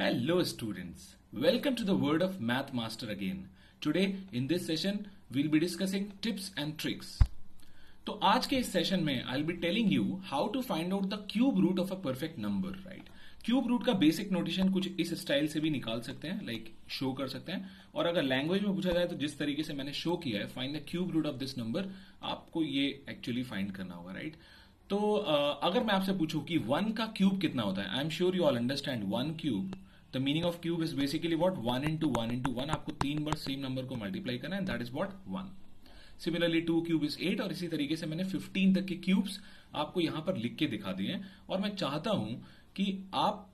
Hello students, welcome to the Word of Math Master again. Today in this session we'll be discussing tips and tricks. तो आज के इस session में I'll be telling you how to find out the cube root of a perfect number, right? Cube root का basic notation कुछ इस style से भी निकाल सकते हैं, लाइक शो कर सकते हैं, और अगर लैंग्वेज में पूछा जाए तो जिस तरीके से मैंने शो किया है, find the cube root of this number, आपको ये एक्चुअली फाइंड करना होगा, राइट? तो अगर मैं आपसे पूछूं कि 1 का क्यूब कितना होता है, आई am sure you all understand 1 cube. The meaning of cube is basically what 1 into 1 into 1. आपको 3 बार सेम नंबर को मल्टीप्लाई करना है, that is what 1. Similarly 2 cube is 8, और इसी तरीके से मैंने 15 तक के क्यूब्स आपको यहां पर लिख के दिखा दिए हैं. और मैं चाहता हूं कि आप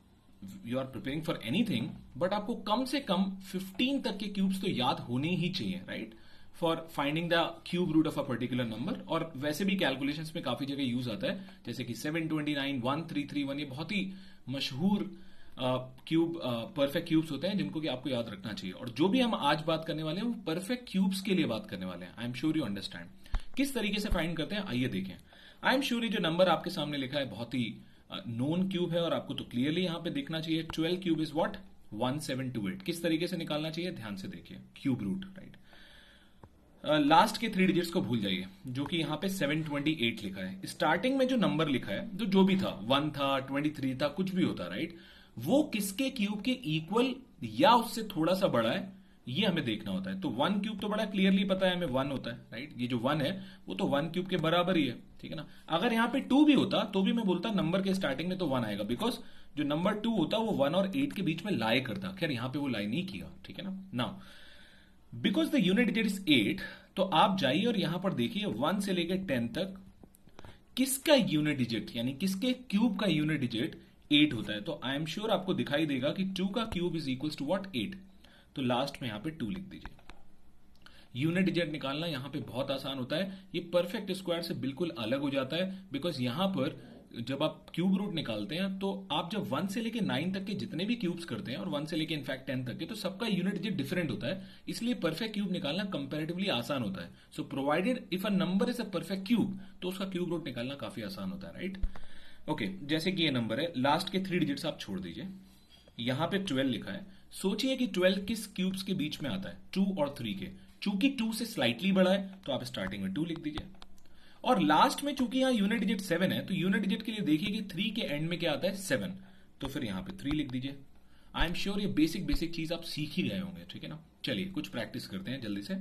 you are preparing for anything, but आपको कम से कम 15 तक के क्यूब्स तो याद होने ही चाहिए, right, for finding the cube root of a particular number. और वैसे भी कैलकुलेशंस में काफी जगह यूज आता है, जैसे कि 729, 1331, ये बहुत ही मशहूर क्यूब परफेक्ट क्यूब्स होते हैं जिनको कि आपको याद रखना चाहिए. और जो भी हम आज बात करने वाले हैं वो परफेक्ट क्यूब्स के लिए बात करने वाले हैं. आई एम श्योर यू अंडरस्टैंड. किस तरीके से फाइंड करते हैं आइए देखें. आई एम श्योर ये जो नंबर आपके सामने लिखा है बहुत ही नोन क्यूब है, और आपको तो क्लियरली यहां पे देखना चाहिए. 12 क्यूब इज व्हाट 1728. किस तरीके से निकालना चाहिए ध्यान से देखिए. Cube root, right. लास्ट के 3 डिजिट्स को भूल जाइए, जो कि यहां पे 728 लिखा है. स्टार्टिंग में जो नंबर लिखा है, जो भी था, 1 था, 23 था, कुछ भी होता, राइट, वो किसके क्यूब के इक्वल या उससे थोड़ा सा बड़ा है, ये हमें देखना होता है. तो 1 क्यूब तो बड़ा क्लियरली पता है हमें 1 होता है, राइट. ये जो 1 है वो तो 1 क्यूब के बराबर ही है, ठीक है ना. अगर यहां पे 2 भी होता तो भी मैं बोलता नंबर के स्टार्टिंग में तो 1 आएगा, बिकॉज जो नंबर 2 होता वो 1 और 8 के बीच में लाई करता. खैर यहां पे वो लाई नहीं किया, ठीक है ना. Now because the unit digit is 8, तो आप जाइए और यहां पर देखिए 1 से लेकर 10 तक किसका यूनिट डिजिट, यानी किसके क्यूब का यूनिट डिजिट 8 होता है. तो आई एम श्योर आपको दिखाई देगा कि 2 का cube is equal to what 8. तो लास्ट में यहां पे 2 लिख दीजिए. यूनिट डिजिट निकालना यहां पे बहुत आसान होता है. ये परफेक्ट स्क्वायर से बिल्कुल अलग हो जाता है, बिकॉज यहां पर जब आप क्यूब रूट निकालते हैं तो आप जब 1 से लेके 9 तक के जितने भी क्यूब्स करते हैं, और 1 से लेके इनफैक्ट 10 तक के, तो सबका यूनिट डिजिट डिफरेंट होता है. इसलिए परफेक्ट क्यूब निकालना कंपैरेटिवली आसान होता है. So provided if a number is a perfect cube, तो उसका क्यूब रूट निकालना काफी आसान होता है, राइट. ओके, जैसे कि ये नंबर है, लास्ट के 3 डिजिट्स आप छोड़ दीजिए. यहां पे 12 लिखा है. सोचिए कि 12 किस क्यूब्स के बीच में आता है, 2 और 3 के. चूंकि 2 से स्लाइटली बड़ा है तो आप स्टार्टिंग में 2 लिख दीजिए. और लास्ट में चूंकि यहां यूनिट डिजिट 7 है, तो यूनिट डिजिट के लिए देखिए कि 3 के एंड में क्या आता है 7, तो फिर यहां पे 3 लिख दीजिए. आई एम श्योर ये बेसिक चीज आप सीख ही गए होंगे, ठीक है ना. चलिए कुछ प्रैक्टिस करते हैं जल्दी से.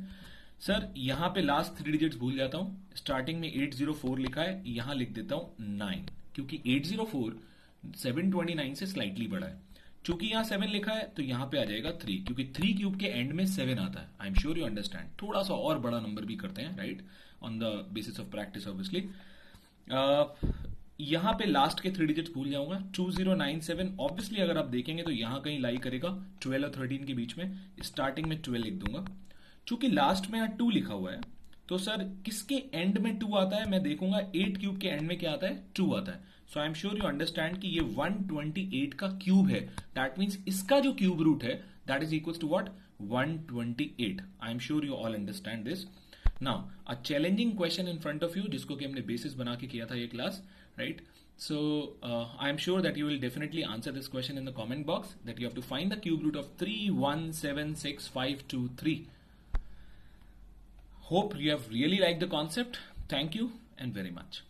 सर यहां पे लास्ट 3 डिजिट्स भूल जाता हूं. स्टार्टिंग में 804 लिखा है, यहां लिख देता हूं 9, क्योंकि 804 729 से स्लाइटली बड़ा है. चूंकि यहां 7 लिखा है तो यहां पे आ जाएगा 3, क्योंकि 3 क्यूब के एंड में 7 आता है. आई एम श्योर यू अंडरस्टैंड. थोड़ा सा और बड़ा नंबर भी करते हैं, right, on the basis of practice obviously. यहां पे लास्ट के 3 डिजिट्स भूल जाऊंगा. 2097 ऑब्वियसली अगर आप देखेंगे तो यहां कहीं लाई करेगा 12 और 13 के बीच में. स्टार्टिंग में 12 लिख दूंगा. चूंकि लास्ट में यहां 2 लिखा हुआ है, तो सर किसके एंड में 2 आता है मैं देखूंगा. 8 क्यूब के एंड में क्या आता है 2 आता है. So I am sure you understand कि ये 128 का क्यूब है. दैट मीन्स इसका जो क्यूब रूट है that is equal to what 128. I am sure you all understand this. Now a challenging question in front of you, जिसको कि हमने बेसिस बना के किया था ये class, right. So I am sure that you will definitely answer this question in the comment box, that you have to find the cube root of 31765523. Hope you have really liked the concept. Thank you and very much.